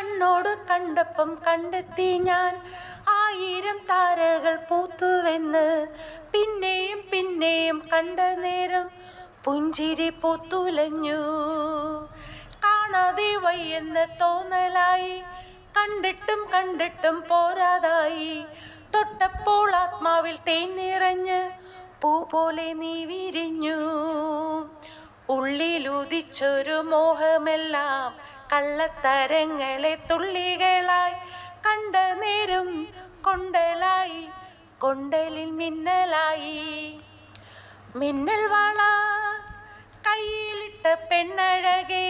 കണ്ണോട് കണ്ടപ്പം കണ്ടെത്തി ഞാൻ 1000 താരകൾ പൂത്തുവെന്ന്. പിന്നെയും പിന്നെയും കണ്ട നേരം പുഞ്ചിരി പൂത്തുലഞ്ഞു. കാണാതെ വയ്യെന്ന് തോന്നലായി, കണ്ടിട്ടും കണ്ടിട്ടും പോരാതായി. തൊട്ടപ്പോൾ ആത്മാവിൽ തേൻ നിറഞ്ഞ് പൂ പോലെ നീ വിരിഞ്ഞു. ഉള്ളിലുദിച്ചൊരു മോഹമെല്ലാം കള്ളത്തരങ്ങളെ തുള്ളികളായി. കണ്ട നേരം കൊണ്ടലായി, കൊണ്ടലിൽ മിന്നലായി. മിന്നൽ വള കയ്യിലിട്ട പെണ്ണഴകേ,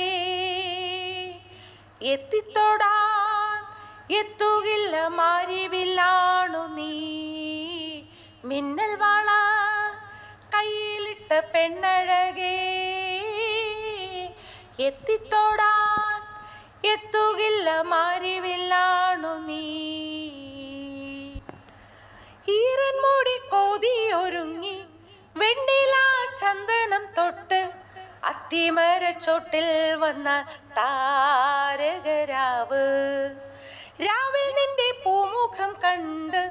എത്തിത്തൊടാൻ എത്തുകില്ല മാരിവില്ലാണു നീ. മിന്നൽ വള കയ്യിലിട്ട പെണ്ണഴകേ, എത്തിത്തൊടാൻ എത്തുകില്ല മാരിവില്ലാണു നീ. ഈറൻ മൂടി കോതിയൊരുങ്ങി വെണ്ണില ചന്ദനം തൊട്ട് അത്തിമരച്ചോട്ടിൽ വന്ന താരകരാവ്. രാവിൽ നിന്റെ പൂമുഖം കണ്ട്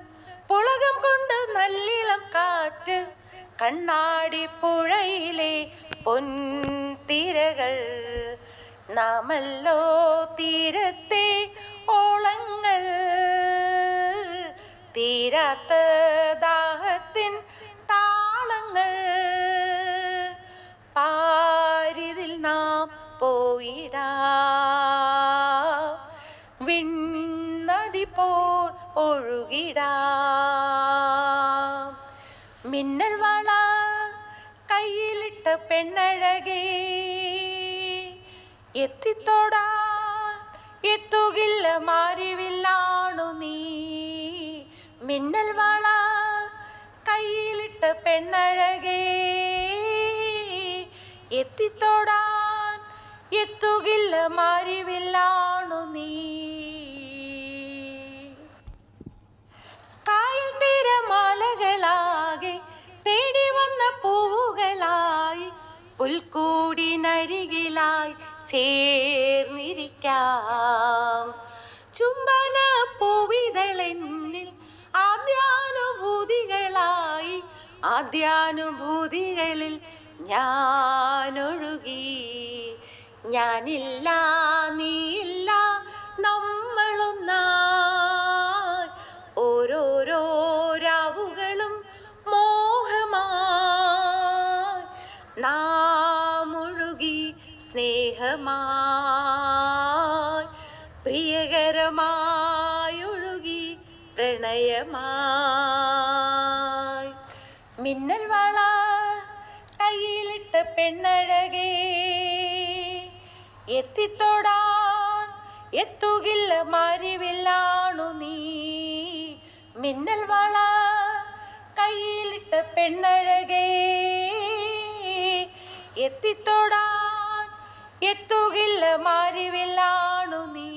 പുളകം കൊണ്ട് നല്ലിളം കാറ്റ്. കണ്ണാടി പുഴയിലെ പൊൻതിരകൾ, നാമല്ലോ തീരത്തെ ഓളങ്ങൾ. തീരാത്ത ദാഹത്തിൻ താളങ്ങൾ, പാരിതിൽ നാം പോയിടാം. വിണ്ണതി പോൽ ഒഴുകിടാം. മിന്നൽ വള കയ്യിലിട്ട പെണ്ണഴകേ, എത്തിത്തൊടാൻ എത്തുകില്ല മാരിവില്ലാണു നീ. മിന്നൽ വള കയ്യിലിട്ട പെണ്ണഴകേ, എത്തിത്തൊടാൻ എത്തുകില്ല മാരിവില്ലാണു നീ. കായൽ തിരമാലകളാകെ തേടി വന്ന പൂവുകളായി പുൽക്കൂടിനരികിലായി ചേർന്നിരിക്കാം. ചുംബന പൂവിതളെന്നിൽ ആദ്യാനുഭൂതികളായി. ആദ്യാനുഭൂതികളിൽ ഞാനൊഴുകി. ഞാനില്ല നീയില്ല നമ്മളൊന്നായി. ഓരോരോ രാവുകളും മോഹമായി. നാം ഒഴുകി സ്നേഹമായി, പ്രിയകരമായൊഴുകി പ്രണയമായി. മിന്നൽ വള കയ്യിലിട്ട പെണ്ണഴകേ, എത്തിത്തൊടാൻ എത്തുകില്ല മാരിവില്ലാണു നീ. മിന്നൽ വള കയ്യിലിട്ട പെണ്ണഴകേ, എത്തിത്തൊടാൻ എത്തുകില്ല മാരിവില്ലാണു നീ.